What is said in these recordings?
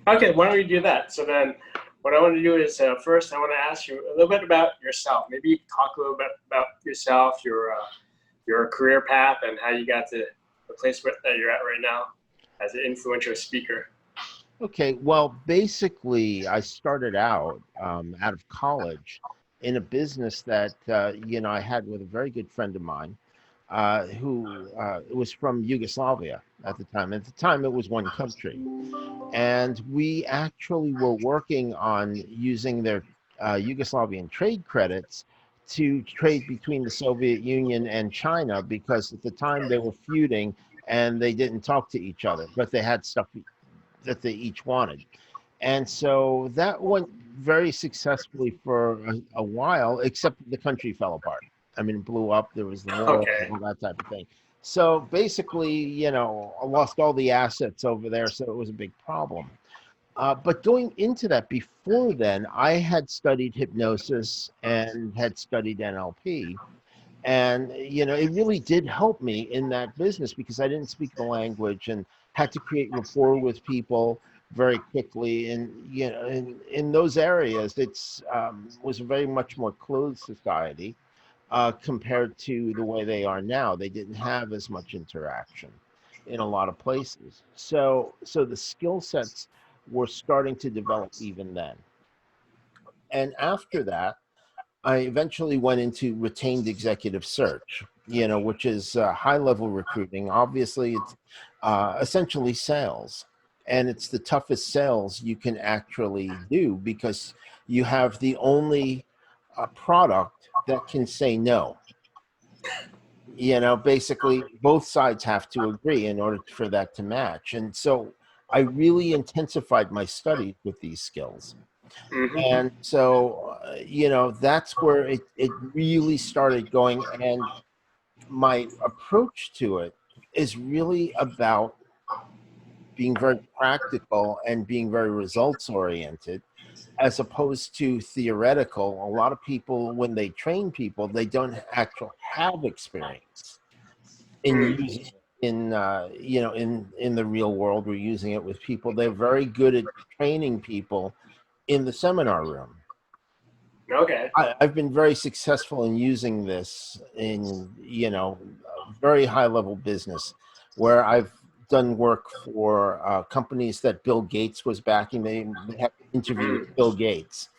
Okay, why don't we do that? So then what I want to do is first I want to ask you a little bit about yourself. Maybe you can talk a little bit about yourself, your career path, and how you got to the place that you're at right now as an influential speaker. Okay, well, basically, I started out of college in a business that I had with a very good friend of mine who was from Yugoslavia at the time. At the time, it was one country, and we actually were working on using their Yugoslavian trade credits to trade between the Soviet Union and China because at the time they were feuding and they didn't talk to each other, but they had stuff that they each wanted. And so that went very successfully for a while, except the country fell apart. I mean, it blew up, there was the war, Okay. all that type of thing. So basically, I lost all the assets over there, so it was a big problem. But going into that, before then, I had studied hypnosis and had studied NLP. And, it really did help me in that business because I didn't speak the language and had to create rapport with people very quickly. And, in those areas, it's was a very much more closed society compared to the way they are now. They didn't have as much interaction in a lot of places. So the skill sets were starting to develop even then. And after that, I eventually went into retained executive search, which is high level recruiting. Obviously, it's essentially sales. And it's the toughest sales you can actually do because you have the only product that can say no. Basically, both sides have to agree in order for that to match. And so I really intensified my studies with these skills. Mm-hmm. And so, that's where it really started going. And my approach to it is really about being very practical and being very results oriented as opposed to theoretical. A lot of people, when they train people, they don't actually have experience in using it in the real world. We're using it with people. They're very good at training people in the seminar room. Okay. I've been very successful in using this in, very high level business where I've done work for companies that Bill Gates was backing. They had to interview Mm. with Bill Gates.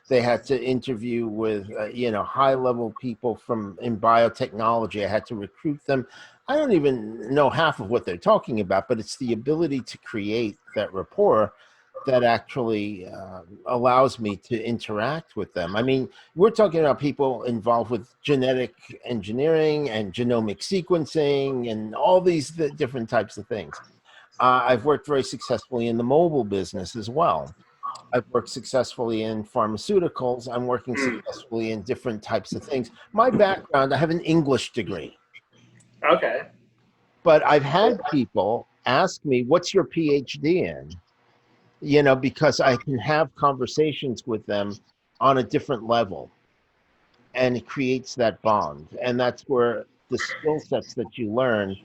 They had to interview with, high level people from in biotechnology. I had to recruit them. I don't even know half of what they're talking about, but it's the ability to create that rapport that actually allows me to interact with them. I mean, we're talking about people involved with genetic engineering and genomic sequencing and all these different types of things. I've worked very successfully in the mobile business as well. I've worked successfully in pharmaceuticals. I'm working Mm. successfully in different types of things. My background, I have an English degree, Okay. but I've had people ask me, what's your PhD in? Because I can have conversations with them on a different level and it creates that bond. And that's where the skill sets that you learn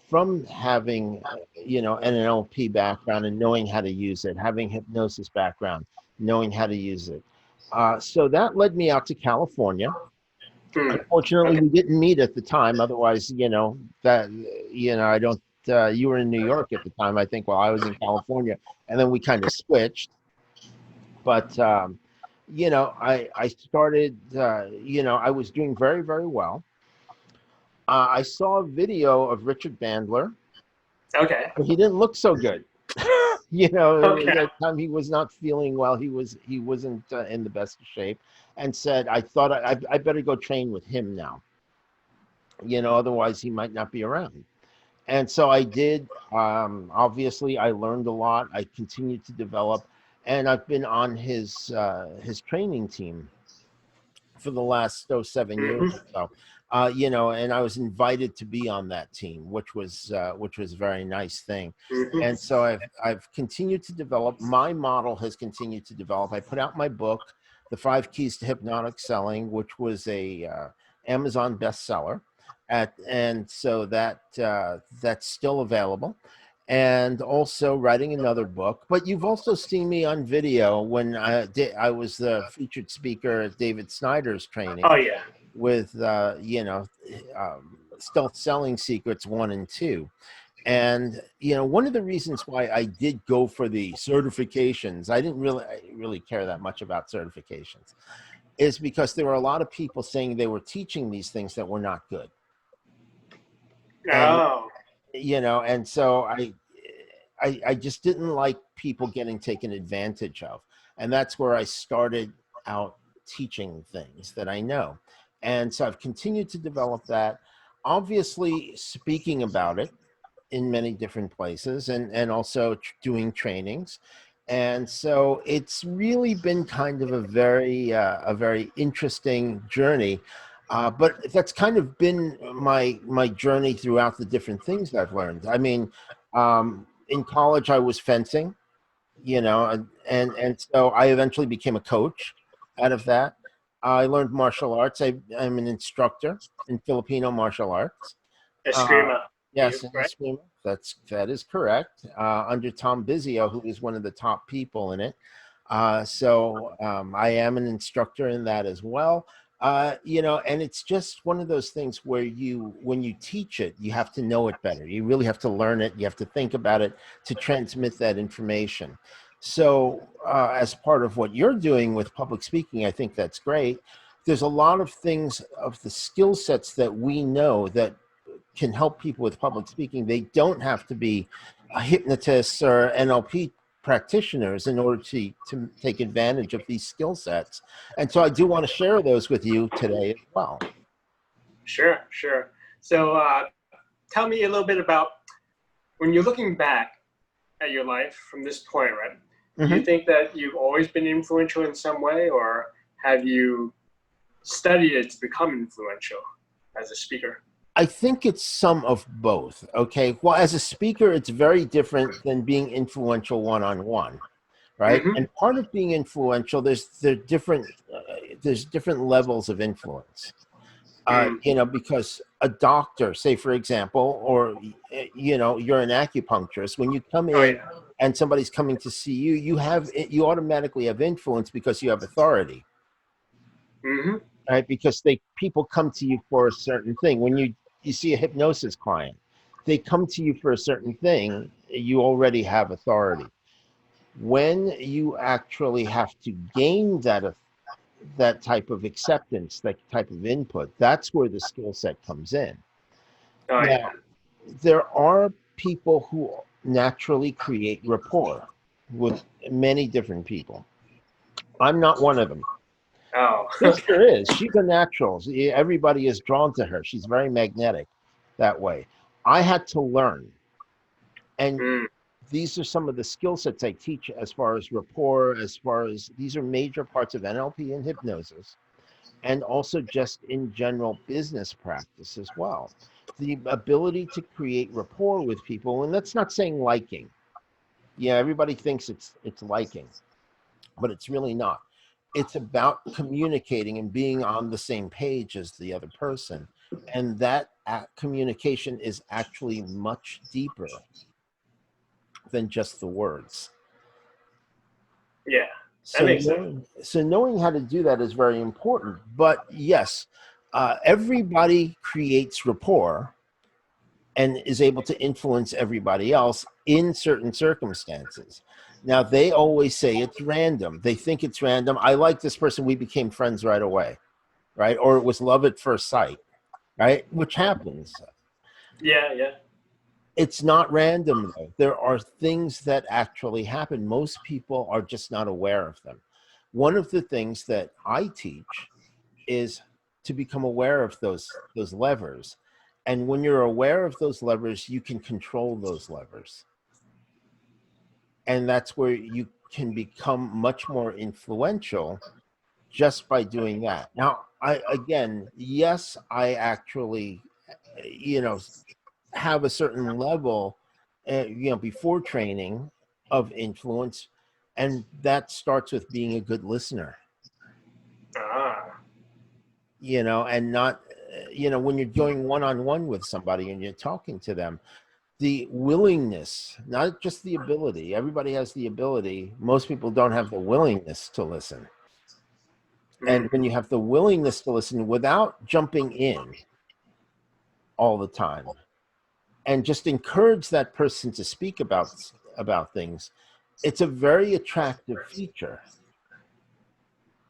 from having, an NLP background and knowing how to use it, having hypnosis background, knowing how to use it. So that led me out to California. Mm. Unfortunately, Okay. we didn't meet at the time. Otherwise, I don't. You were in New York at the time, I think, while I was in California, and then we kind of switched. But I started. I was doing very, very well. I saw a video of Richard Bandler, Okay. but he didn't look so good. Okay. At that time he was not feeling well. He wasn't in the best of shape, and said, "I thought I better go train with him now. Otherwise he might not be around." And so I did. Obviously, I learned a lot. I continued to develop, and I've been on his training team for the last 7 years or Mm-hmm. so. And I was invited to be on that team, which was a very nice thing. Mm-hmm. And so I've continued to develop. My model has continued to develop. I put out my book, The 5 Keys to Hypnotic Selling, which was a Amazon bestseller. And so that's still available. and also writing another book. But you've also seen me on video when I was the featured speaker at David Snyder's training Oh yeah. with, Stealth Selling Secrets 1 and 2. And, one of the reasons why I did go for the certifications, I really care that much about certifications, is because there were a lot of people saying they were teaching these things that were not good. And, Oh. and so I just didn't like people getting taken advantage of. And that's where I started out teaching things that I know. And so I've continued to develop that, obviously speaking about it in many different places, and also doing trainings. And so it's really been kind of a very interesting journey. But that's kind of been my journey throughout the different things I've learned. I mean, in college I was fencing, and so I eventually became a coach out of that. I learned martial arts. I'm an instructor in Filipino martial arts. Uh, Eskrima. You yes, in right? Eskrima. That is correct. Under Tom Bizio, who is one of the top people in it. I am an instructor in that as well. And it's just one of those things where when you teach it, you have to know it better. You really have to learn it. You have to think about it to transmit that information. So, as part of what you're doing with public speaking, I think that's great. There's a lot of things of the skill sets that we know that can help people with public speaking. They don't have to be hypnotists or NLP practitioners in order to take advantage of these skill sets. And so I do want to share those with you today as well. Sure, sure. So tell me a little bit about when you're looking back at your life from this point, right? Do you think that you've always been influential in some way, or have you studied it to become influential as a speaker? I think it's some of both. Okay. Well, as a speaker, it's very different than being influential one-on-one, right? Mm-hmm. And part of being influential, there's different levels of influence. Because a doctor, say for example, or you're an acupuncturist. When you come Oh in yeah. and somebody's coming to see you, you automatically have influence because you have authority, Mm-hmm. right? Because people come to you for a certain thing. When you see a hypnosis client, they come to you for a certain thing. You already have authority. When you actually have to gain that type of acceptance, that type of input, that's where the skill set comes in. Oh Now, yeah. there are people who naturally create rapport with many different people. I'm not one of them. Oh. Sister is. She's a natural. Everybody is drawn to her. She's very magnetic that way. I had to learn. And Mm. these are some of the skill sets I teach as far as rapport, as far as these are major parts of NLP and hypnosis, and also just in general business practice as well. The ability to create rapport with people, and that's not saying liking. Yeah, everybody thinks it's liking, but it's really not. It's about communicating and being on the same page as the other person. And that communication is actually much deeper than just the words. Yeah. That So makes sense. knowing how to do that is very important. But yes, everybody creates rapport and is able to influence everybody else in certain circumstances. Now, they always say it's random. They think it's random. I like this person. We became friends right away, right? Or it was love at first sight, right? Which happens. Yeah, yeah. It's not random, though. There are things that actually happen. Most people are just not aware of them. One of the things that I teach is to become aware of those levers. And when you're aware of those levers, you can control those levers. And that's where you can become much more influential just by doing that. Now, yes, I actually, you know, have a certain level, before training of influence. And that starts with being a good listener, Ah. and not, when you're going one-on-one with somebody and you're talking to them, the willingness, not just the ability. Everybody has the ability. Most people don't have the willingness to listen. And when you have the willingness to listen without jumping in all the time, and just encourage that person to speak about things, it's a very attractive feature,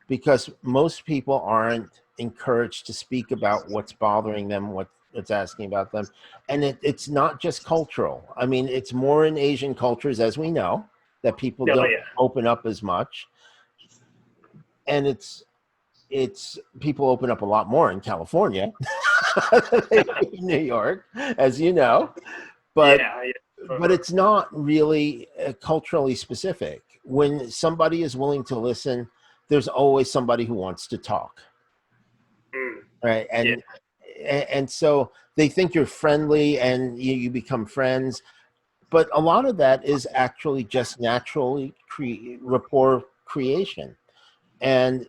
because most people aren't encouraged to speak about what's bothering them, what's asking about them. And it's not just cultural. I mean, it's more in Asian cultures, as we know, that people Oh don't yeah. open up as much. And it's people open up a lot more in California than they do in New York, as you know. But Yeah. but it's not really culturally specific. When somebody is willing to listen, there's always somebody who wants to talk, right? Yeah. And so they think you're friendly, and you become friends. But a lot of that is actually just naturally rapport creation, and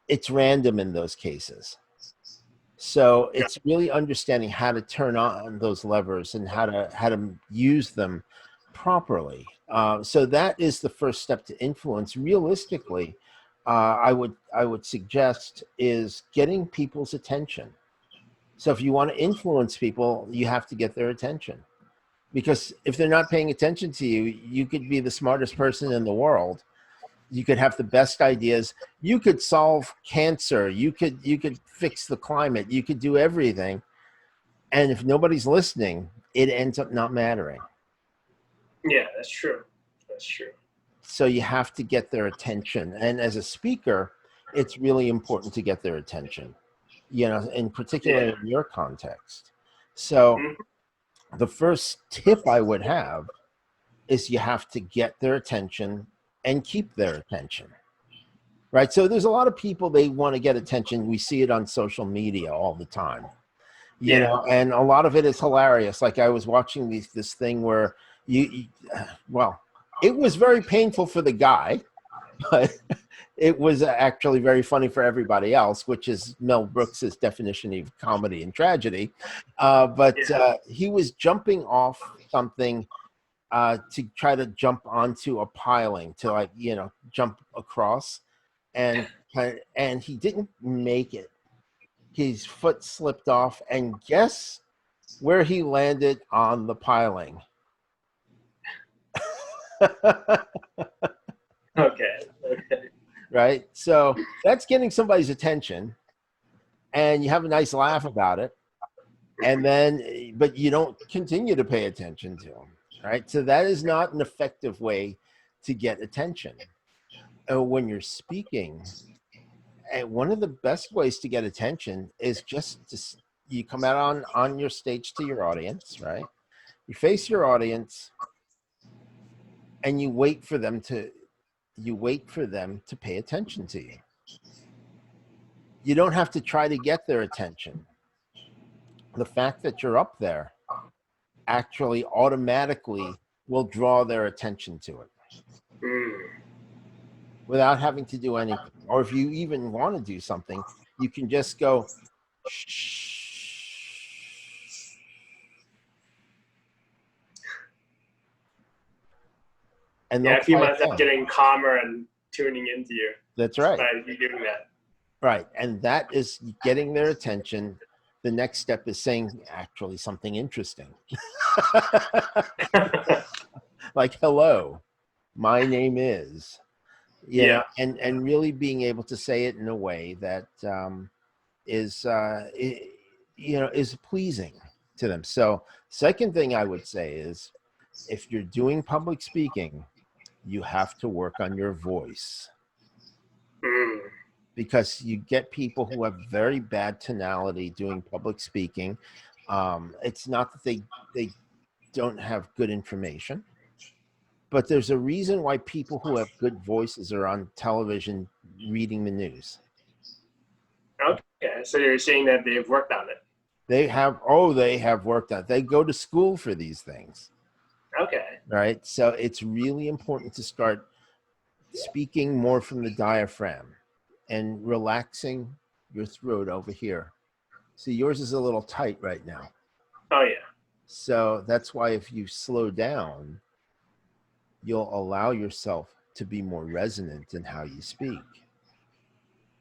it's random in those cases. So it's really understanding how to turn on those levers and how to use them properly. So that is the first step to influence. Realistically, I would suggest is getting people's attention. So if you want to influence people, you have to get their attention, because if they're not paying attention to you, you could be the smartest person in the world. You could have the best ideas. You could solve cancer. You could fix the climate. You could do everything. And if nobody's listening, it ends up not mattering. Yeah, that's true. That's true. So you have to get their attention. And as a speaker, it's really important to get their attention, in particular in your context. So the first tip I would have is you have to get their attention and keep their attention. Right. So there's a lot of people, they want to get attention. We see it on social media all the time, and a lot of it is hilarious. Like I was watching this thing where well, it was very painful for the guy, but it was actually very funny for everybody else, which is Mel Brooks's definition of comedy and tragedy. But he was jumping off something to try to jump onto a piling to jump across. And he didn't make it. His foot slipped off, and guess where he landed on the piling? Okay. Right? So that's getting somebody's attention, and you have a nice laugh about it, and then, but you don't continue to pay attention to them, right? So that is not an effective way to get attention. When you're speaking, and one of the best ways to get attention is just you come out on your stage to your audience, right? You face your audience, and you wait for them to pay attention to you. You don't have to try to get their attention. The fact that you're up there actually automatically will draw their attention to it without having to do anything. Or if you even want to do something, you can just go shh. And I feel myself getting calmer and tuning into you. That's right. By you doing that. Right. And that is getting their attention. The next step is saying actually something interesting. Like, hello, my name is, and really being able to say it in a way that is pleasing to them. So second thing I would say is, if you're doing public speaking, you have to work on your voice. Because you get people who have very bad tonality doing public speaking. It's not that they don't have good information, but there's a reason why people who have good voices are on television reading the news. Okay, so you're saying that they've worked on it. They have worked on it. They go to school for these things. Okay. Right? So it's really important to start speaking more from the diaphragm and relaxing your throat over here. See, yours is a little tight right now. Oh, yeah. So that's why if you slow down, you'll allow yourself to be more resonant in how you speak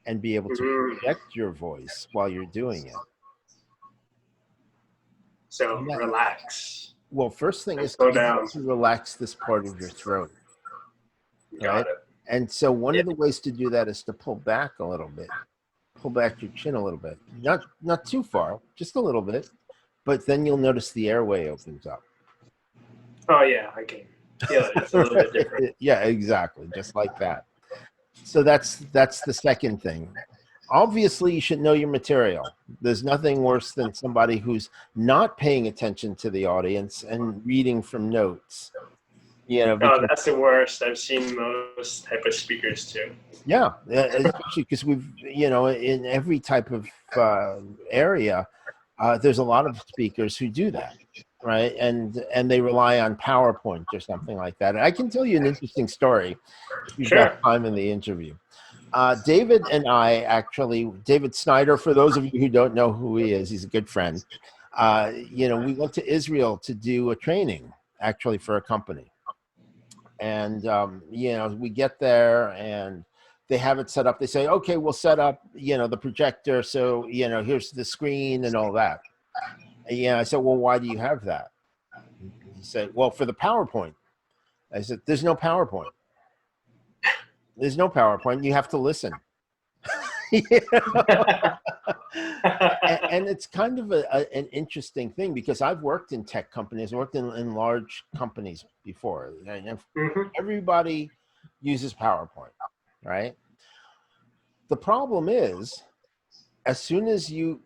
and be able to Mhm. project your voice while you're doing it. So And that, relax well, first thing and is slow you have down. to relax this part of your throat, Got right? it. And so one Yeah. of the ways to do that is to pull back a little bit, pull back your chin a little bit, not too far, just a little bit, but then you'll notice the airway opens up. Oh yeah, I can feel it. It's a little bit different. Yeah, exactly, just like that. So that's the second thing. Obviously, you should know your material. There's nothing worse than somebody who's not paying attention to the audience and reading from notes. You know, Oh, because that's the worst. I've seen those type of speakers too. yeah, especially because we've, you know, in every type of area, there's a lot of speakers who do that, right? And they rely on PowerPoint or something like that. And I can tell you an interesting story if you've got Sure. time in the interview. David and I actually, David Snyder, for those of you who don't know who he is, he's a good friend. You know, we went to Israel to do a training actually for a company. And, you know, we get there and they have it set up. They say, okay, we'll set up, you know, the projector. So, you know, here's the screen and all that. And, yeah, I said, well, why do you have that? He said, well, for the PowerPoint. I said, there's no PowerPoint. There's no PowerPoint. You have to listen. You know? And it's kind of an interesting thing because I've worked in tech companies, worked in large companies before. And Mhm. everybody uses PowerPoint, right? The problem is, as soon as you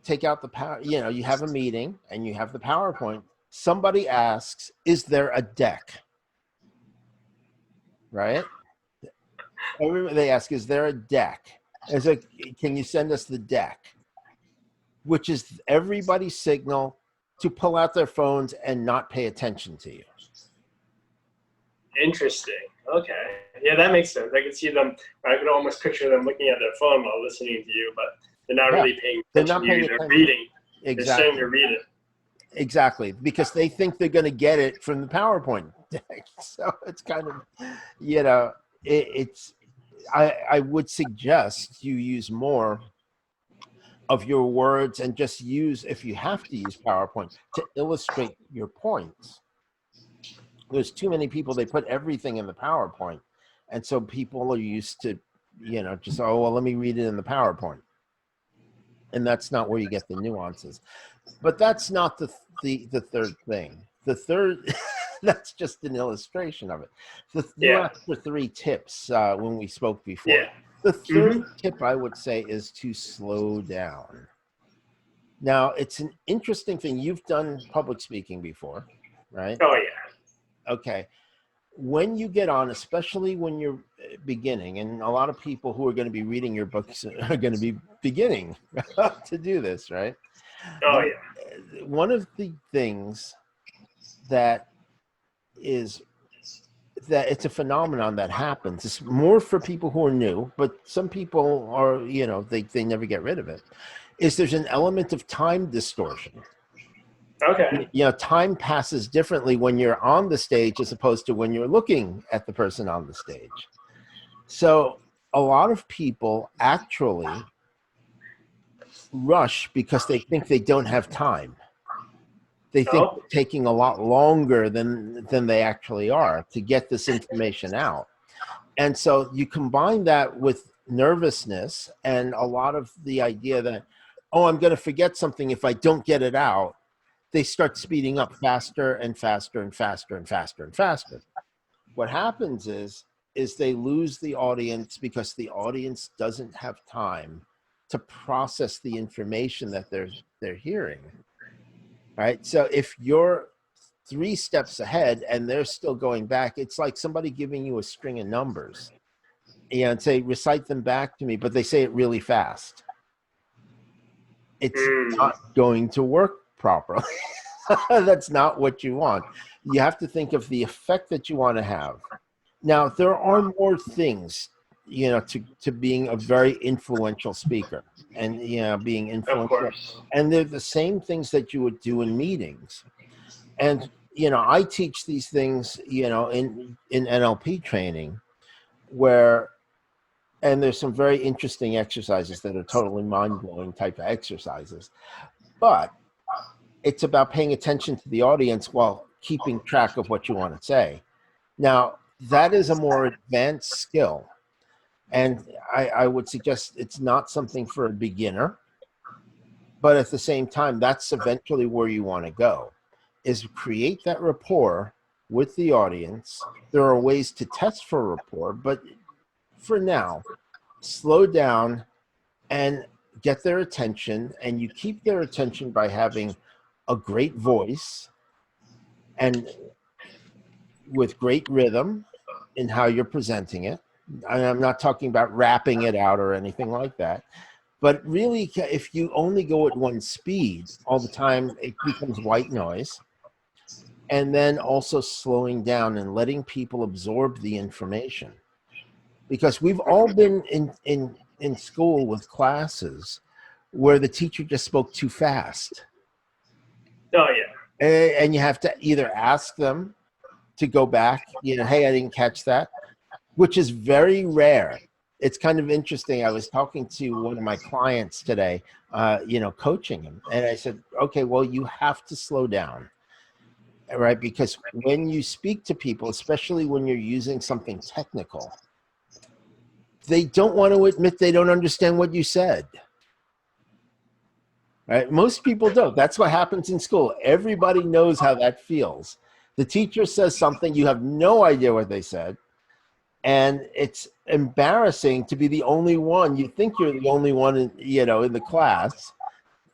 take out the power, you know, you have a meeting and you have the PowerPoint, somebody asks, is there a deck? Right? They ask, is there a deck? And it's like, can you send us the deck? Which is everybody's signal to pull out their phones and not pay attention to you. Interesting. Okay. Yeah, that makes sense. I can see them. I can almost picture them looking at their phone while listening to you, but they're not Yeah, really paying they're attention not to you. paying They're attention. reading. They're saying Exactly. to read it. Exactly. Because they think they're going to get it from the PowerPoint deck. So it's kind of, you know, I would suggest you use more of your words and just use, if you have to use PowerPoint, to illustrate your points. There's too many people, they put everything in the PowerPoint. And so people are used to, you know, just, oh, well, let me read it in the PowerPoint. And that's not where you get the nuances. But that's not the third thing. The third, that's just an illustration of it. You Yeah. asked for 3 tips when we spoke before. Yeah. The third tip I would say is to slow down. Now, it's an interesting thing. You've done public speaking before, right? Oh yeah. Okay. When you get on, especially when you're beginning, and a lot of people who are going to be reading your books are going to be beginning to do this, right? Oh yeah. One of the things that is that it's a phenomenon that happens. It's more for people who are new, but some people are, you know, they never get rid of it. Is there's an element of time distortion. Okay. You know, time passes differently when you're on the stage as opposed to when you're looking at the person on the stage. So a lot of people actually rush because they think they don't have time. They think Oh. they're taking a lot longer than they actually are to get this information out. And so you combine that with nervousness and a lot of the idea that, oh, I'm going to forget something if I don't get it out. They start speeding up faster and faster and faster and faster and faster. What happens is they lose the audience because the audience doesn't have time to process the information that they're hearing. Right? So if you're 3 steps ahead and they're still going back, it's like somebody giving you a string of numbers, and say, recite them back to me, but they say it really fast. It's not going to work properly. That's not what you want. You have to think of the effect that you want to have. Now, there are more things to being a very influential speaker, and being Of influential. course. And they're the same things that you would do in meetings. And I teach these things in NLP training, where and there's some very interesting exercises that are totally mind-blowing type of exercises, but it's about paying attention to the audience while keeping track of what you want to say. Now, that is a more advanced skill, and I would suggest it's not something for a beginner, but at the same time, that's eventually where you want to go, is create that rapport with the audience. There are ways to test for rapport, but for now, slow down and get their attention. And you keep their attention by having a great voice and with great rhythm in how you're presenting it. And I'm not talking about rapping it out or anything like that. But really, if you only go at one speed all the time, it becomes white noise. And then also slowing down and letting people absorb the information. Because we've all been in school with classes where the teacher just spoke too fast. Oh yeah. And you have to either ask them to go back, hey, I didn't catch that, which is very rare. It's kind of interesting. I was talking to one of my clients today, coaching him. And I said, okay, well, you have to slow down, right? Because when you speak to people, especially when you're using something technical, they don't want to admit they don't understand what you said. Right? Most people don't. That's what happens in school. Everybody knows how that feels. The teacher says something, you have no idea what they said. And it's embarrassing to be the only one. You think you're the only one in the class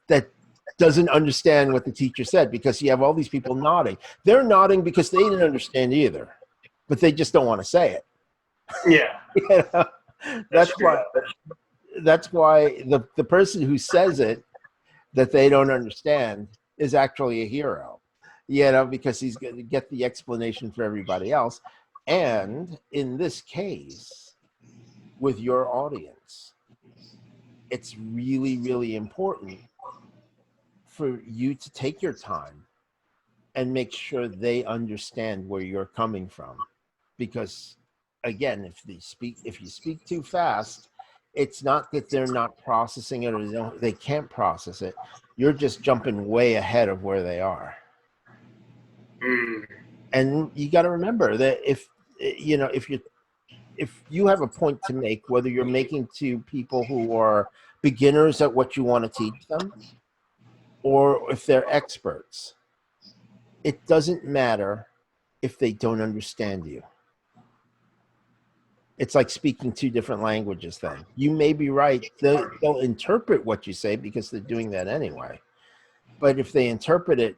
that doesn't understand what the teacher said, because you have all these people nodding. They're nodding because they didn't understand either, but they just don't want to say it. Yeah. That's why the person who says it that they don't understand is actually a hero, because he's going to get the explanation for everybody else. And in this case, with your audience, it's really, really important for you to take your time and make sure they understand where you're coming from. Because again, if you speak too fast, it's not that they're not processing it or they can't process it. You're just jumping way ahead of where they are. And you got to remember that if you have a point to make, whether you're making to people who are beginners at what you want to teach them, or if they're experts, it doesn't matter if they don't understand you. It's like speaking two different languages then. You may be right. They'll interpret what you say because they're doing that anyway. But if they interpret it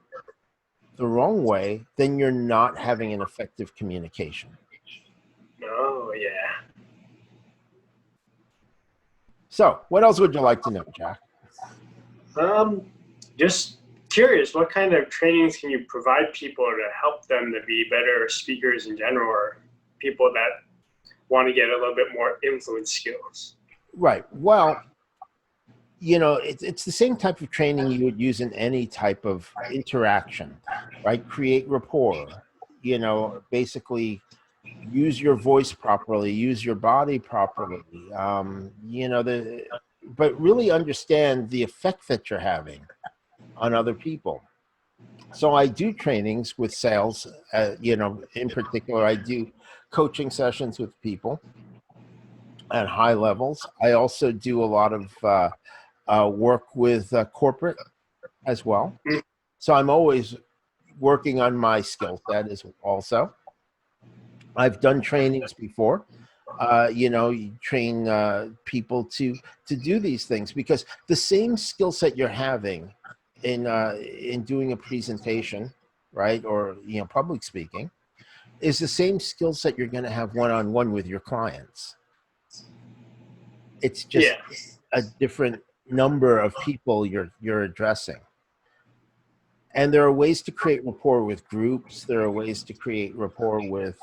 the wrong way, then you're not having an effective communication. Oh, yeah. So what else would you like to know, Jack? Just curious, what kind of trainings can you provide people to help them to be better speakers in general, or people that want to get a little bit more influence skills? Right. Well, it's the same type of training you would use in any type of interaction, right? Create rapport, basically use your voice properly, use your body properly, but really understand the effect that you're having on other people. So I do trainings with sales, in particular, I do coaching sessions with people at high levels. I also do a lot of work with corporate as well. So I'm always working on my skill set as also. I've done trainings before. You train people to do these things, because the same skill set you're having in doing a presentation, right, or public speaking, is the same skill set you're going to have one-on-one with your clients. It's just a different number of people you're addressing. And there are ways to create rapport with groups. There are ways to create rapport with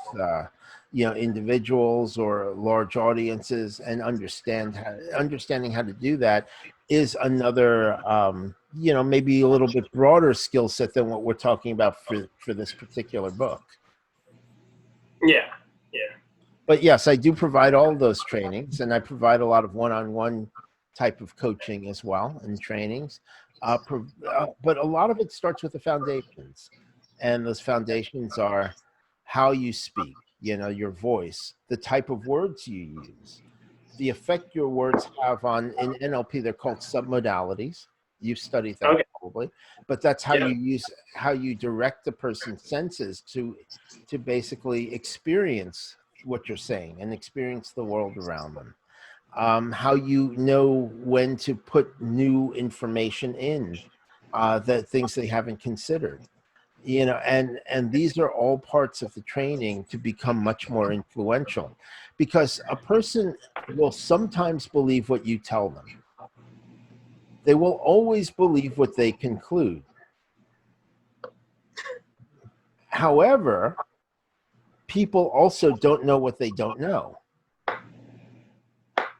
individuals or large audiences, and understanding how to do that is another, maybe a little bit broader skill set than what we're talking about for this particular book. Yeah. Yeah. But yes, I do provide all those trainings, and I provide a lot of one-on-one type of coaching as well and trainings. But a lot of it starts with the foundations, and those foundations are how you speak, your voice, the type of words you use, the effect your words have on, in NLP, they're called submodalities. You've studied that Okay. probably, but that's how Yeah. how you direct the person's senses to basically experience what you're saying and experience the world around them. How you know when to put new information in, that things they haven't considered, and these are all parts of the training to become much more influential, because a person will sometimes believe what you tell them. They will always believe what they conclude. However, people also don't know what they don't know.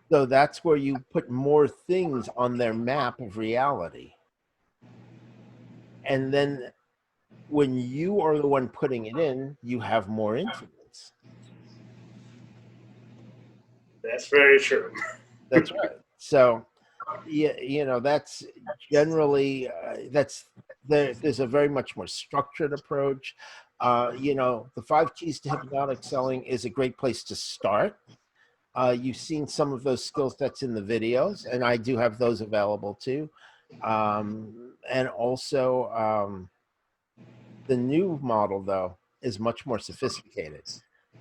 So that's where you put more things on their map of reality. And then when you are the one putting it in, you have more influence. That's very true. That's right. So, yeah, that's generally, there's a very much more structured approach. The 5 keys to hypnotic selling is a great place to start. You've seen some of those skill sets in the videos, and I do have those available too. And also, the new model, though, is much more sophisticated.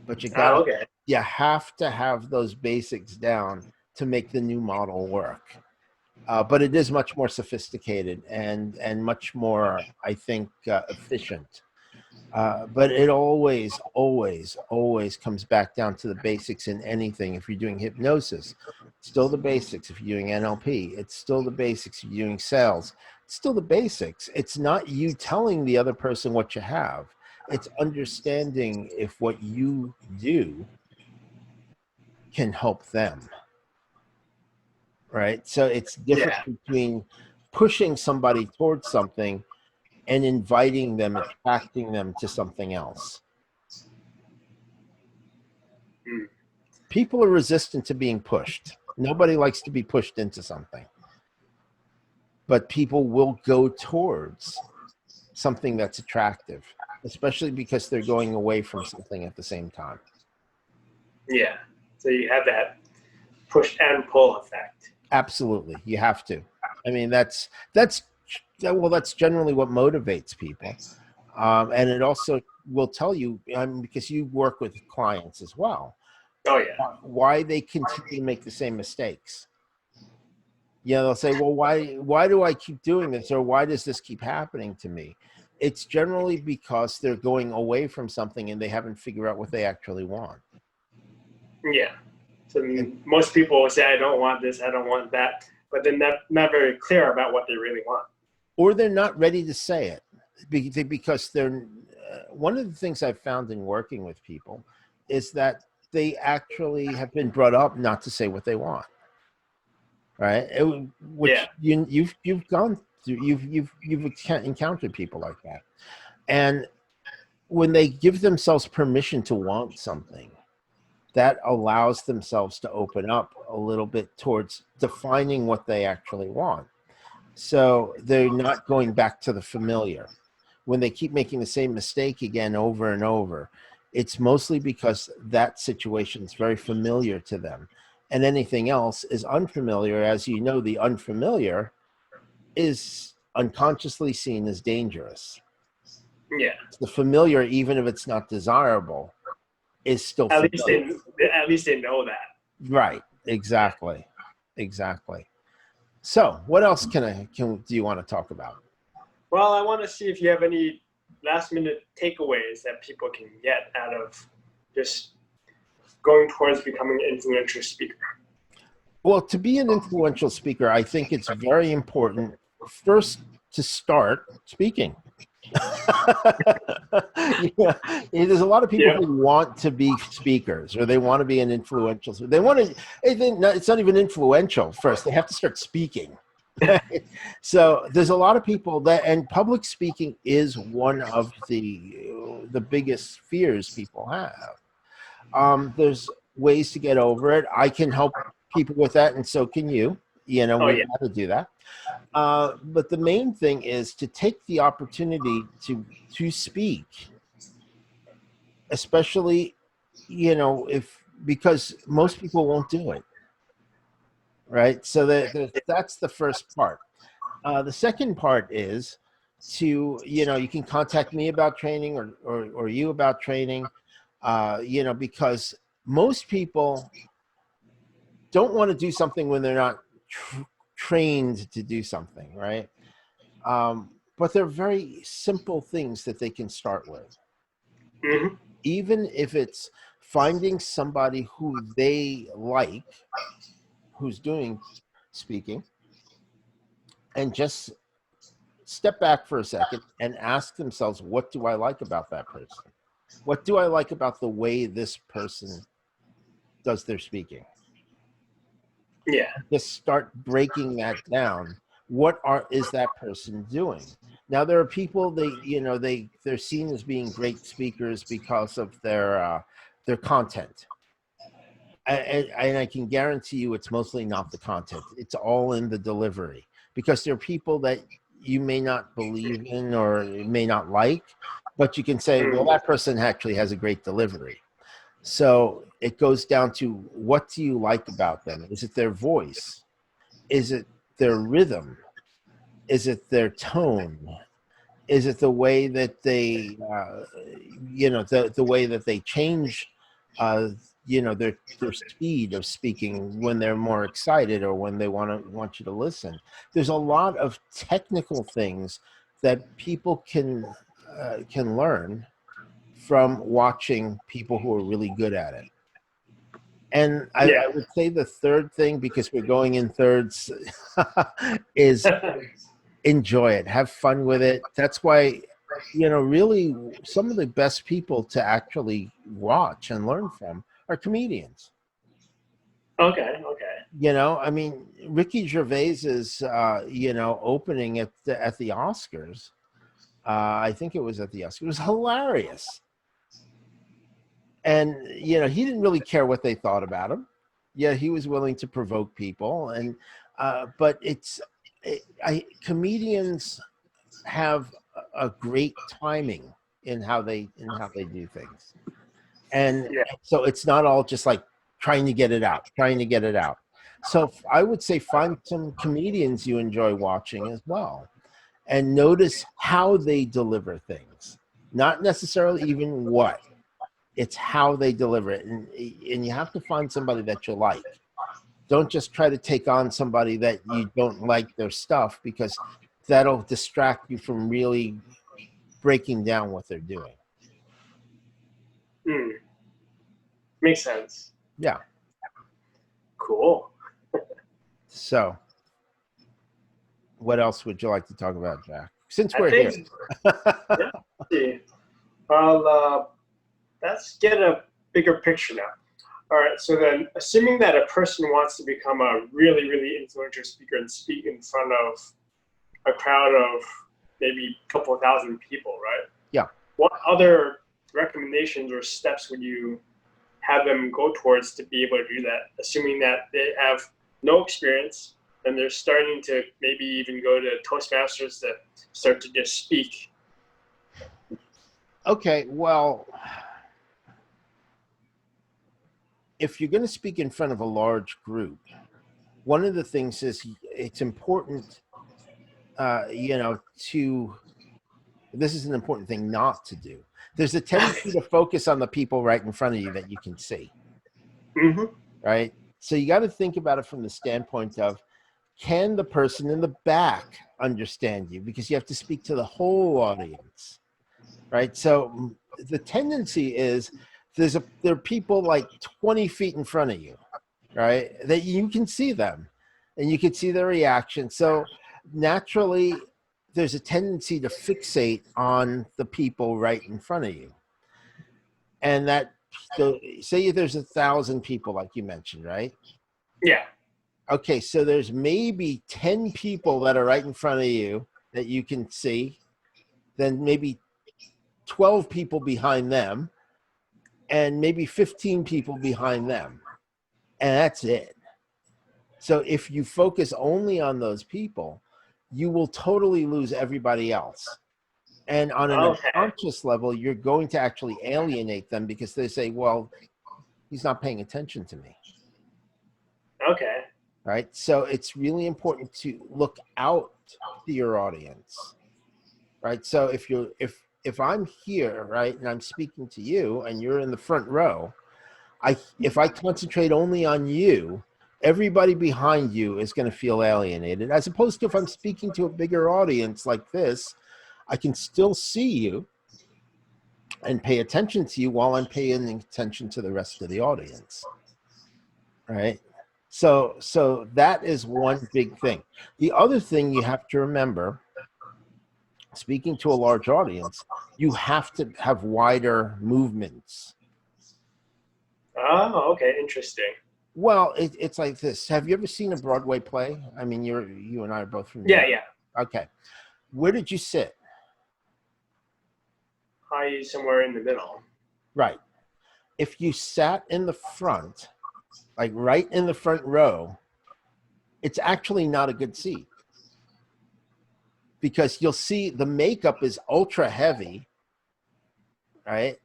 But Okay. you have to have those basics down to make the new model work. But it is much more sophisticated and much more, I think, efficient. But it always, always, always comes back down to the basics in anything. If you're doing hypnosis, it's still the basics. If you're doing NLP, it's still the basics. If you're doing sales, it's still the basics. It's not you telling the other person what you have. It's understanding if what you do can help them. Right? So it's different between pushing somebody towards something and inviting them, attracting them to something else. People are resistant to being pushed. Nobody likes to be pushed into something. But people will go towards something that's attractive, especially because they're going away from something at the same time. Yeah. So you have that push and pull effect. Absolutely. You have to. I mean, that's generally what motivates people. And it also will tell you, because you work with clients as well, Oh yeah. why they continue to make the same mistakes. They'll say, well, why do I keep doing this? Or why does this keep happening to me? It's generally because they're going away from something and they haven't figured out what they actually want. Yeah. So most people will say, I don't want this, I don't want that, but they're not very clear about what they really want. Or they're not ready to say it because they're, one of the things I've found in working with people is that they actually have been brought up not to say what they want. Right? You've gone through, you've encountered people like that. And when they give themselves permission to want something, that allows themselves to open up a little bit towards defining what they actually want. So they're not going back to the familiar. When they keep making the same mistake again over and over, it's mostly because that situation is very familiar to them. And anything else is unfamiliar. As you know, the unfamiliar is unconsciously seen as dangerous. Yeah. The familiar, even if it's not desirable, is still familiar. At least they know that. Right. Exactly. So what else do you want to talk about? Well, I want to see if you have any last minute takeaways that people can get out of just going towards becoming an influential speaker. Well, to be an influential speaker, I think it's very important first to start speaking. Yeah, there's a lot of people Yeah. who want to be speakers, or they want to be an influential. They want to. It's not even influential. First, they have to start speaking. So there's a lot of people that, and public speaking is one of the biggest fears people have. There's ways to get over it. I can help people with that, and so can you. You know, Oh we yeah. know how to do that. But the main thing is to take the opportunity to speak, especially, you know, if because most people won't do it, right? So that's the first part. The second part is to, you know, you can contact me about training, or you about training, you know, because most people don't want to do something when they're not trained to do something, right? But they're very simple things that they can start with. Hmm. Even if it's finding somebody who they like, who's doing speaking, and just step back for a second and ask themselves, what do I like about that person? What do I like about the way this person does their speaking? Yeah. Just start breaking that down. Is that person doing? Now there are people, they, you know, they're seen as being great speakers because of their content. And I can guarantee you it's mostly not the content. It's all in the delivery, because there are people that you may not believe in or may not like, but you can say, well, Mm. that person actually has a great delivery. So it goes down to, what do you like about them? Is it their voice? Is it their rhythm? Is it their tone? Is it the way that they, you know, the way that they change, uh, you know, their speed of speaking when they're more excited, or when they want you to listen? There's a lot of technical things that people can learn from watching people who are really good at it. And I Yeah. would say the third thing, because we're going in thirds, is enjoy it, have fun with it. That's why, you know, really some of the best people to actually watch and learn from are comedians. Okay. Okay. You know, I mean, Ricky Gervais's, you know, opening at the Oscars. I think it was at the Oscars. It was hilarious, and you know, he didn't really care what they thought about him. Yeah, he was willing to provoke people, and but comedians have a great timing in how they do things, and Yeah. so it's not all just like trying to get it out. So I would say find some comedians you enjoy watching as well, and notice how they deliver things, not necessarily even what, it's how they deliver it, and you have to find somebody that you like. Don't just try to take on somebody that you don't like their stuff, because that'll distract you from really breaking down what they're doing. Mm. Makes sense. Yeah. Cool. So what else would you like to talk about, Jack? Since I we're here. think. Yeah. Let's see. Well, let's get a bigger picture now. All right. So then, assuming that a person wants to become a really, really influential speaker and speak in front of a crowd of maybe a couple of thousand people, right? Yeah. What other recommendations or steps would you have them go towards to be able to do that, assuming that they have no experience and they're starting to maybe even go to Toastmasters to start to just speak? Okay, well, if you're going to speak in front of a large group, one of the things is it's important, you know, this is an important thing not to do. There's a tendency to focus on the people right in front of you that you can see, Mm-hmm. right? So you got to think about it from the standpoint of, can the person in the back understand you? Because you have to speak to the whole audience, right? So the tendency is there are people like 20 feet in front of you, right? That you can see them and you can see their reaction. So naturally, there's a tendency to fixate on the people right in front of you. And that, so say there's 1,000 people, like you mentioned, right? Yeah. Okay, so there's maybe 10 people that are right in front of you that you can see, then maybe 12 people behind them, and maybe 15 people behind them. And that's it. So if you focus only on those people, you will totally lose everybody else. And on an Okay. unconscious level, you're going to actually alienate them because they say, well, he's not paying attention to me. Okay. Right. So it's really important to look out to your audience. Right. So if I'm here, right, and I'm speaking to you and you're in the front row, if I concentrate only on you, everybody behind you is going to feel alienated. As opposed to if I'm speaking to a bigger audience like this, I can still see you and pay attention to you while I'm paying attention to the rest of the audience. Right? So that is one big thing. The other thing you have to remember, speaking to a large audience, you have to have wider movements. Oh, okay. Interesting. Well, it's like this. Have you ever seen a Broadway play? I mean, you and I are both from New Yeah, York. yeah. Okay. Where did you sit? Probably somewhere in the middle. Right. If you sat in the front, like right in the front row, it's actually not a good seat. Because you'll see the makeup is ultra heavy, right?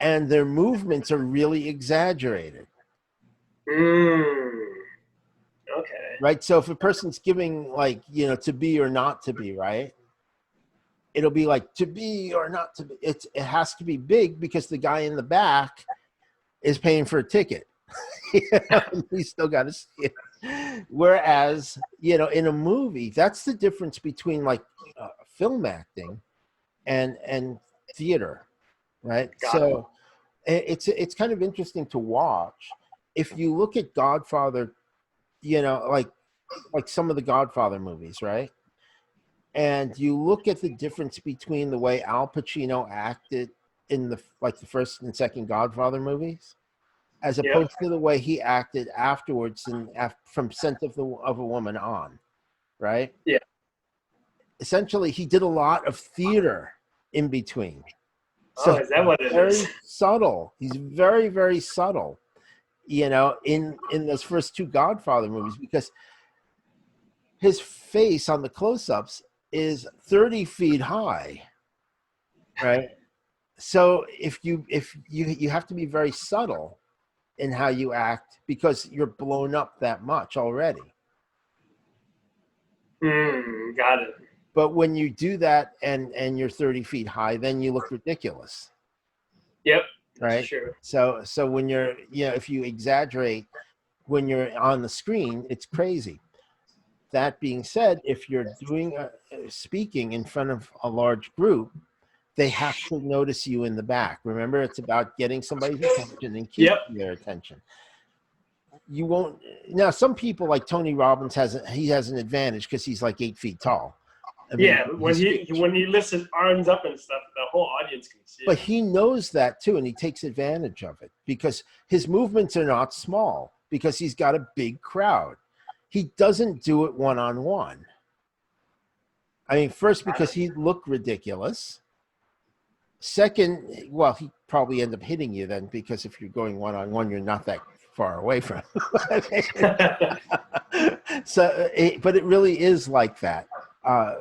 And their movements are really exaggerated. Okay. Right. So if a person's giving like, to be or not to be, right? It'll be like to be or not to be. It has to be big because the guy in the back is paying for a ticket. You still got to see it. Whereas, in a movie, that's the difference between like film acting and theater, right? Got it. So it's kind of interesting to watch. If you look at Godfather, like some of the Godfather movies, right? And you look at the difference between the way Al Pacino acted in the first and second Godfather movies, as Yep. opposed to the way he acted afterwards from Scent of a Woman on, right? Yeah. Essentially, he did a lot of theater in between. Oh, So is that what it very is? subtle. He's very, very subtle, in those first two Godfather movies, because his face on the close-ups is 30 feet high, right? So if you have to be very subtle in how you act because you're blown up that much already. Got it. But when you do that and you're 30 feet high, then you look ridiculous. Yep. Right. True. So when you're, if you exaggerate when you're on the screen, it's crazy. That being said, if you're doing speaking in front of a large group, they have to notice you in the back. Remember, it's about getting somebody's attention and keeping their attention. You won't. Now, some people like Tony Robbins has an advantage because he's like 8 feet tall. I mean, yeah, when he lifts his arms up and stuff, the whole audience can see it. But he knows that too, and he takes advantage of it because his movements are not small because he's got a big crowd. He doesn't do it one-on-one. I mean, first, because he'd look ridiculous. Second, well, he probably end up hitting you then, because if you're going one-on-one, you're not that far away from him. But it really is like that.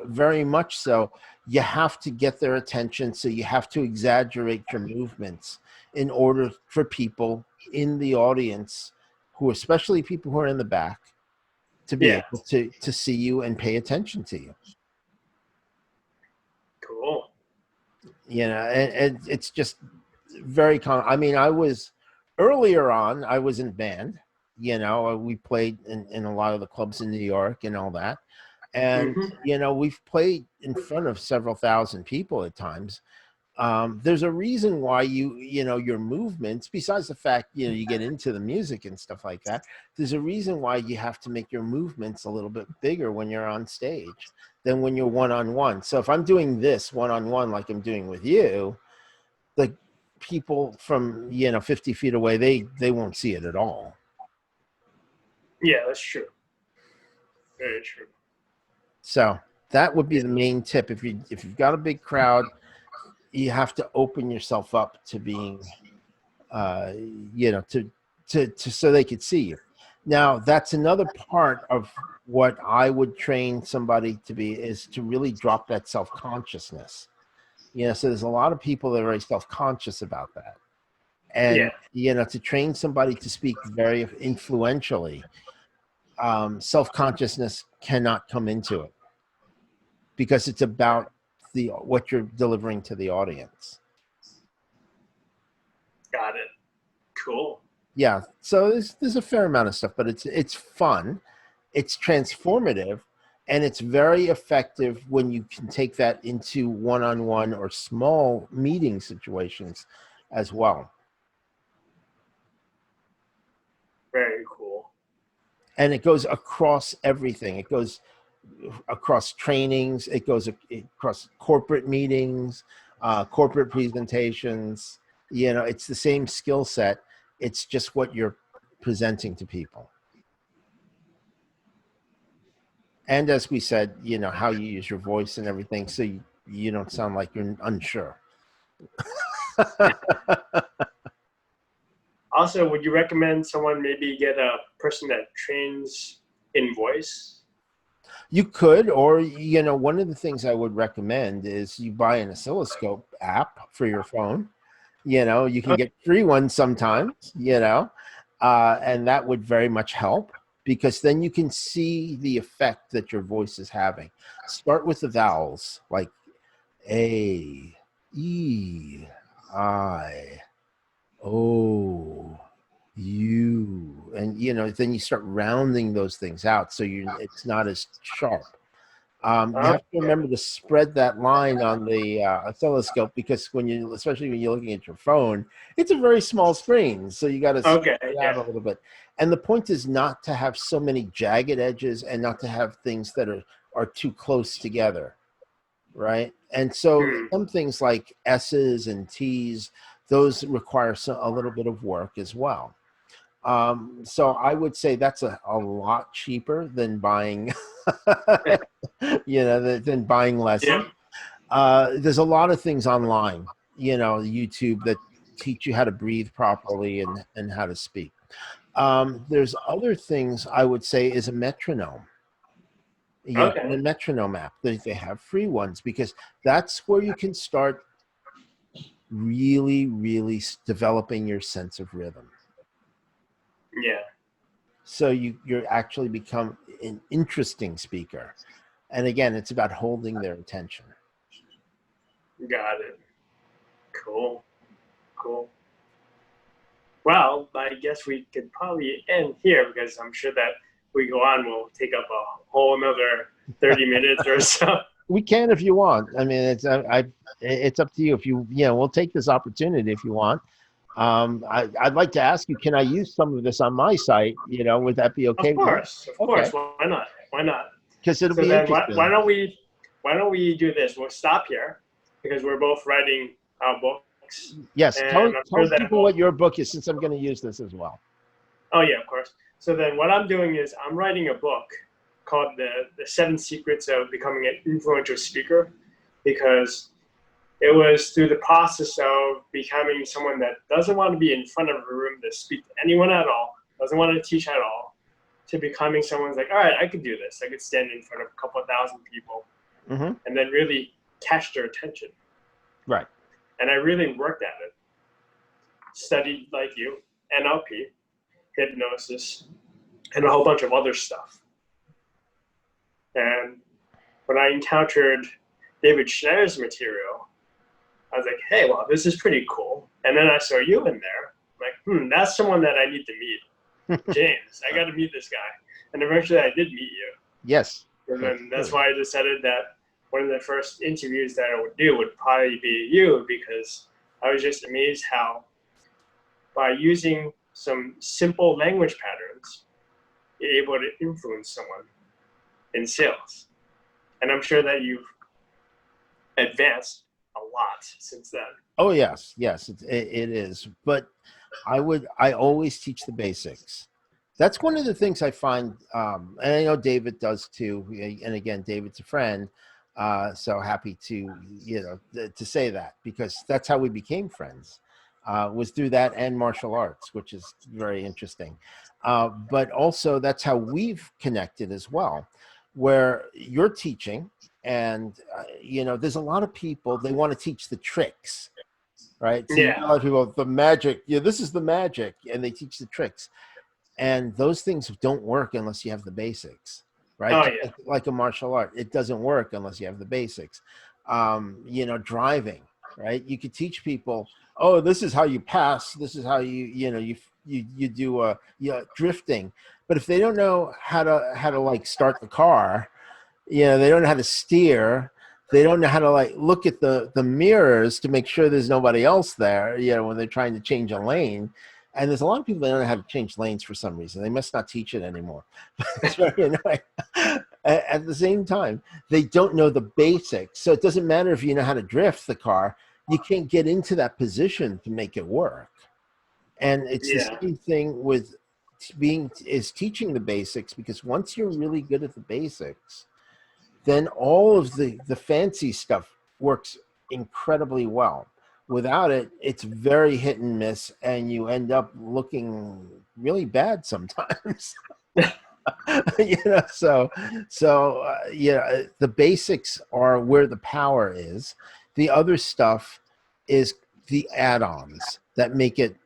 Very much so. You have to get their attention, so you have to exaggerate your movements in order for people in the audience, especially people who are in the back, to be able to see you and pay attention to you. Cool. And it's just very common. I mean, earlier on, I was in band. We played in a lot of the clubs in New York and all that. And, we've played in front of several thousand people at times. There's a reason why your movements, besides the fact, you get into the music and stuff like that, there's a reason why you have to make your movements a little bit bigger when you're on stage than when you're one-on-one. So if I'm doing this one-on-one, like I'm doing with you, the people from, 50 feet away, they won't see it at all. Yeah, that's true. Very true. So that would be the main tip. If you've got a big crowd, you have to open yourself up to being, to so they could see you. Now, that's another part of what I would train somebody to be, is to really drop that self-consciousness. So there's a lot of people that are very self-conscious about that. And, to train somebody to speak very influentially, self-consciousness cannot come into it, because it's about what you're delivering to the audience. Got it. Cool. Yeah. So there's a fair amount of stuff, but it's fun, it's transformative, and it's very effective when you can take that into one-on-one or small meeting situations as well. Very cool. And it goes across everything. It goes across trainings. It goes across corporate meetings, corporate presentations. It's the same skill set. It's just what you're presenting to people. And as we said, how you use your voice and everything, so you don't sound like you're unsure. Also, would you recommend someone maybe get a person that trains in voice? You could, or, one of the things I would recommend is you buy an oscilloscope app for your phone. You can get free ones sometimes, and that would very much help, because then you can see the effect that your voice is having. Start with the vowels, like A, E, I, O, U, and then you start rounding those things out, so it's not as sharp. You have to remember to spread that line on the oscilloscope, because especially when you're looking at your phone, it's a very small screen, so you got to spread it out a little bit. And the point is not to have so many jagged edges, and not to have things that are too close together, right? And so some things like S's and T's, those require a little bit of work as well. So I would say that's a lot cheaper than buying, than buying lessons. There's a lot of things online, YouTube, that teach you how to breathe properly and how to speak. There's other things I would say is a metronome. And a metronome app. They have free ones, because that's where you can start really, really developing your sense of rhythm. Yeah. So you're actually become an interesting speaker. And again, it's about holding their attention. Got it. Cool. Well, I guess we could probably end here, because I'm sure that if we go on, we'll take up a whole another 30 minutes or so. We can, if you want. I mean, it's up to you. If we'll take this opportunity if you want. I'd like to ask you, can I use some of this on my site? Would that be okay? Of course. Why not? Because it'll be interesting. Why don't we do this? We'll stop here, because we're both writing books. Yes. Tell people what your book is, since I'm going to use this as well. Oh yeah, of course. So then what I'm doing is I'm writing a book called the 7 Secrets of Becoming an Influential Speaker, because it was through the process of becoming someone that doesn't want to be in front of a room to speak to anyone at all, doesn't want to teach at all, to becoming someone's like, all right, I could do this. I could stand in front of a couple of thousand people, and then really catch their attention. Right. And I really worked at it. Studied, like you, NLP, hypnosis, and a whole bunch of other stuff. And when I encountered David Schneider's material, I was like, hey, well, this is pretty cool. And then I saw you in there. I'm like, that's someone that I need to meet. James, I got to meet this guy. And eventually I did meet you. Yes. And then that's why I decided that one of the first interviews that I would do would probably be you, because I was just amazed how by using some simple language patterns, you're able to influence someone in sales. And I'm sure that you've advanced a lot since then. Oh yes, yes, it is. But I always teach the basics. That's one of the things I find, and I know David does too. And again, David's a friend, so happy to to say that, because that's how we became friends, was through that and martial arts, which is very interesting. But also that's how we've connected as well, where you're teaching, and there's a lot of people, they want to teach the tricks. Right. So you Yeah. got a lot of people, the magic, this is the magic, and they teach the tricks. And those things don't work unless you have the basics, right? Oh, yeah. Like a martial art, it doesn't work unless you have the basics. Driving, right? You could teach people, oh, this is how you pass. This is how you do drifting. But if they don't know how to like start the car, they don't know how to steer. They don't know how to like look at the mirrors to make sure there's nobody else there, when they're trying to change a lane. And there's a lot of people that don't know how to change lanes for some reason. They must not teach it anymore. It's very annoying. At the same time, they don't know the basics. So it doesn't matter if you know how to drift the car. You can't get into that position to make it work. And it's the same thing with teaching the basics, because once you're really good at the basics, then all of the fancy stuff works incredibly well. Without it, it's very hit and miss, and you end up looking really bad sometimes. The basics are where the power is. The other stuff is the add-ons that make it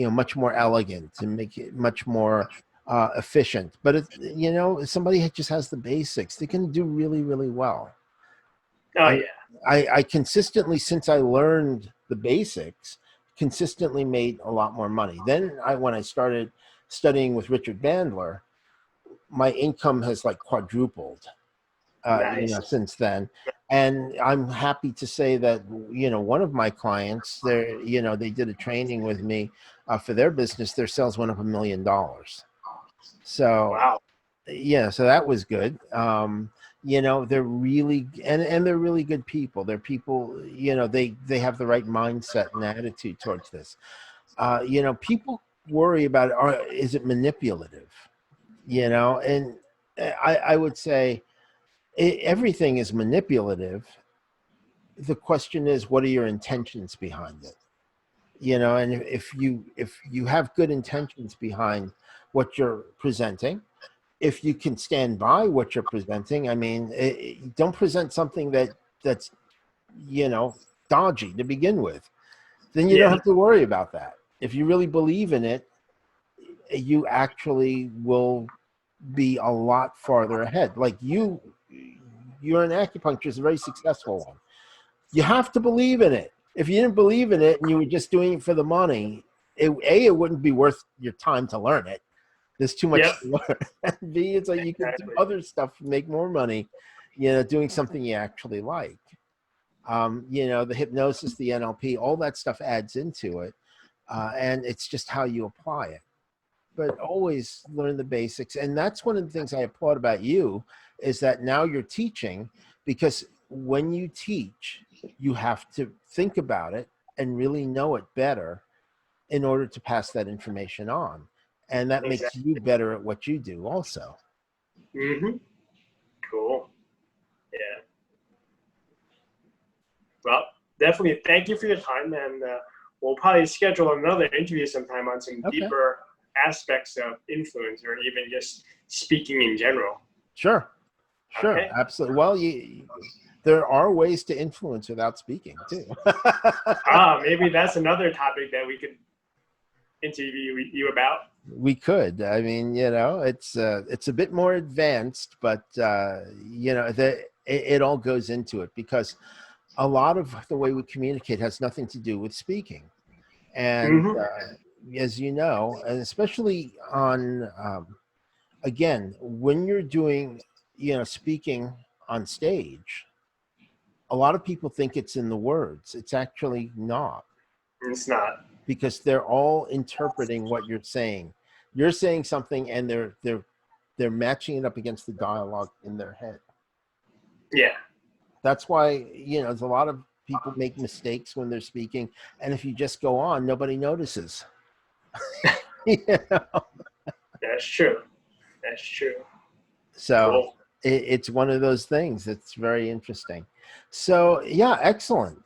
much more elegant and make it much more efficient. But if somebody just has the basics, they can do really, really well. Oh, yeah. I consistently, since I learned the basics, consistently made a lot more money. Then when I started studying with Richard Bandler, my income has like quadrupled, Nice. since then. And I'm happy to say that, one of my clients, they did a training with me for their business. Their sales went up $1 million. So, wow. So that was good. They're really, and they're really good people. They're people, they have the right mindset and attitude towards this. People worry about is it manipulative? And I would say everything is manipulative. The question is, what are your intentions behind it? And if you have good intentions behind what you're presenting, if you can stand by what you're presenting, I mean, don't present something that's dodgy to begin with. Then you don't have to worry about that. If you really believe in it, you actually will be a lot farther ahead. Like you're an acupuncturist, a very successful one. You have to believe in it. If you didn't believe in it and you were just doing it for the money, it wouldn't be worth your time to learn it. There's too much to learn. And B, it's like you can do other stuff, make more money, doing something you actually like. The hypnosis, the NLP, all that stuff adds into it. And it's just how you apply it. But always learn the basics. And that's one of the things I applaud about you, is that now you're teaching, because when you teach, you have to think about it and really know it better in order to pass that information on. And that makes you better at what you do also. Mm-hmm. Cool. Yeah. Well, definitely thank you for your time. And we'll probably schedule another interview sometime on some deeper aspects of influence, or even just speaking in general. Sure. Absolutely. Well, there are ways to influence without speaking too. Maybe that's another topic that we could interview you about. We could. I mean, it's a bit more advanced, but it all goes into it, because a lot of the way we communicate has nothing to do with speaking. And as you know, and especially on again, when you're doing speaking on stage, a lot of people think it's in the words. It's actually not, It's not. because they're all interpreting what you're saying. You're saying something, and they're matching it up against the dialogue in their head. Yeah. That's why, there's a lot of people make mistakes when they're speaking, and if you just go on, nobody notices. That's true. That's true. So Cool. it's one of those things. It's very interesting. So yeah, excellent.